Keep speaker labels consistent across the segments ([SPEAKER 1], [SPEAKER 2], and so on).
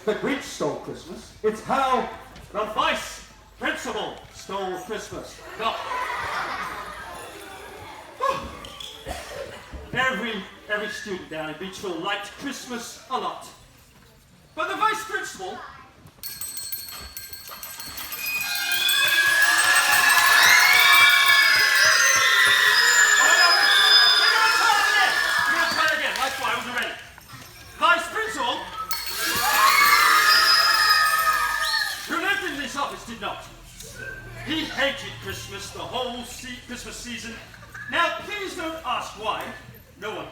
[SPEAKER 1] the Grinch stole Christmas. It's how the vice principal stole Christmas. No. Every student down in Beachville liked Christmas a lot. But the vice principal did not. He hated Christmas the whole Christmas season. Now, please don't ask why. No one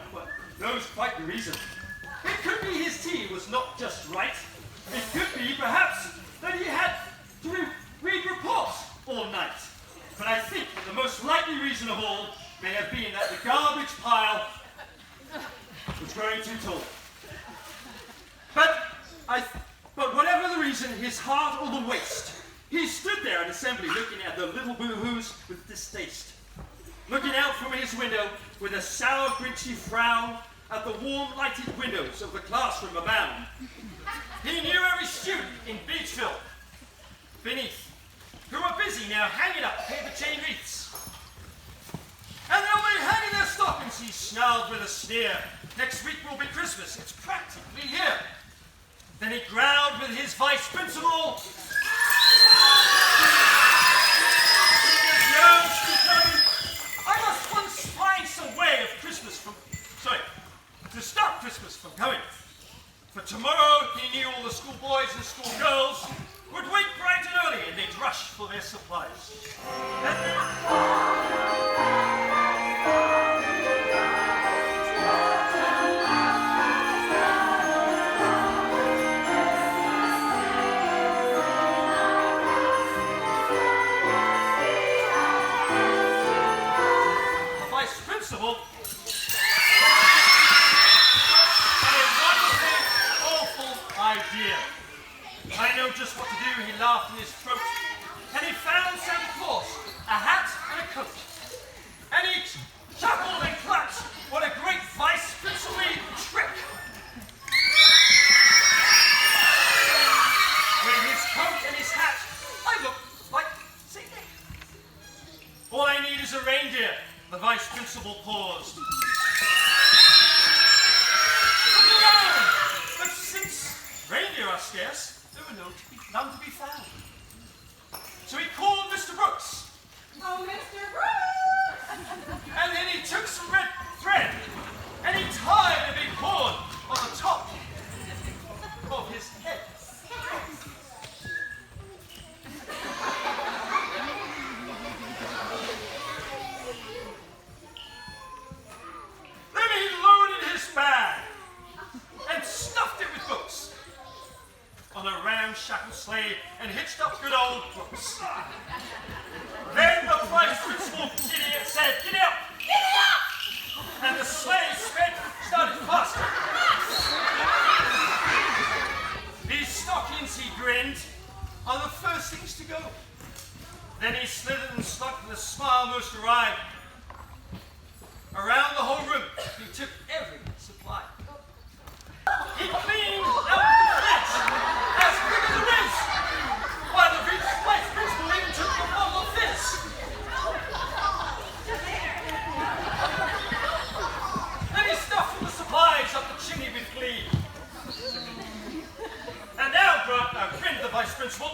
[SPEAKER 1] knows quite the reason. It could be his tea was not just right. It could be, perhaps, that he had to read reports all night. But I think that the most likely reason of all may have been that the garbage pile was growing too tall. But whatever the reason, his heart or the waste, he stood there in assembly looking at the little boo-hoos with distaste, looking out from his window with a sour, grinchy frown at the warm, lighted windows of the classroom abound. He knew every student in Beachville beneath, who were busy now hanging up paper chain wreaths. And they'll be hanging their stockings, he snarled with a sneer. Next week will be Christmas, it's practically here. Then he growled with his vice principal. I must once find some way of to stop Christmas from coming. For tomorrow he knew all the schoolboys and schoolgirls would wake bright and early and they'd rush for their supplies. I know just what to do, he laughed in his throat. And he found Santa Claus, a hat and a coat. And he chuckled and clapped. What a great vice principal trick! With his coat and his hat, I look like St. Nick. All I need is a reindeer, the vice principal paused. Look around! But since reindeer are scarce, there were none to be found. So he called Mr. Brooks.
[SPEAKER 2] Oh, Mr. Brooks!
[SPEAKER 1] And then he took some red thread and he tied a big horn on the top of his head. Then he loaded his bag and stuffed it with books on a ramshackle sleigh and hitched up good old Brooks. Then the vice principal idiot said, "Giddy up! Giddy up!" And the sleigh started faster. These stockings, he grinned, are the first things to go. Then he slithered and stuck with a smile most arrived. Around the whole room, he took every supply. He cleaned out the fridge as quick as a whiz, while the vice principal even took the bottle of fizz. Then he stuffed the supplies up the chimney with glee. And now, grinned the vice principal,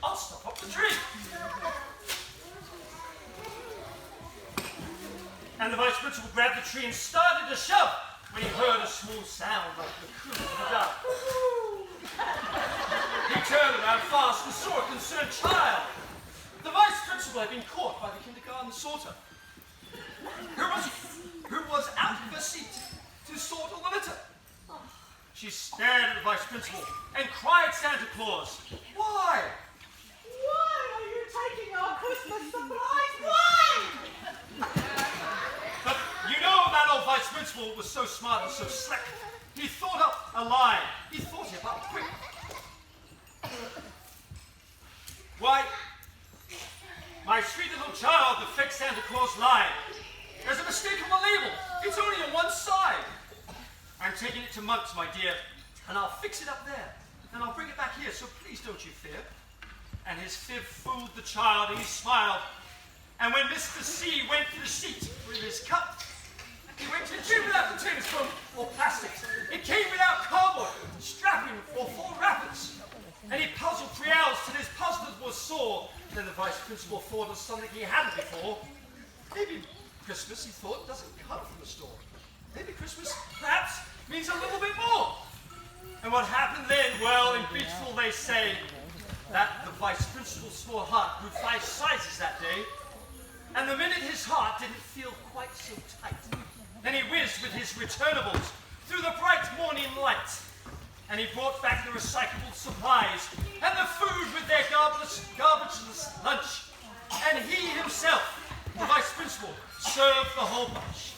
[SPEAKER 1] I'll stuff up the tree. And the vice principal grabbed the tree and started to shove when he heard a small sound like the coo of a dove. He turned around fast and saw a concerned child. The vice principal had been caught by the kindergarten sorter, who was out of her seat to sort all the litter. She stared at the vice principal and cried Santa Claus, "Why?
[SPEAKER 2] Why are you taking our Christmas supplies? Why?"
[SPEAKER 1] But you know that old vice principal was so smart and so slick. He thought up a line. He thought it up quick. Why, my sweet little child, the fake Santa Claus lied. There's a mistake on the label. It's only on one side. And
[SPEAKER 3] I'm taking it to Monk's, my dear, and I'll fix it up there. And I'll bring it back here, so please don't you fear. And his fib fooled the child, and he smiled. And when Mr. C went to the seat with his cup, he went to the tube without the tin spoon or plastic. It came without cardboard, strapping or 4 wrappers. And he puzzled 3 hours till his puzzlement was sore. Then the vice principal thought of something he hadn't before. Maybe Christmas, he thought, doesn't come from the store. Maybe Christmas, perhaps, means a little bit more. And what happened then? Well, in Beachville they say that the vice principal's small heart grew 5 sizes that day. And the minute his heart didn't feel quite so tight, then he whizzed with his returnables through the bright morning light. And he brought back the recyclable supplies and the food with their garbageless lunch. And he himself, the vice principal, served the whole bunch.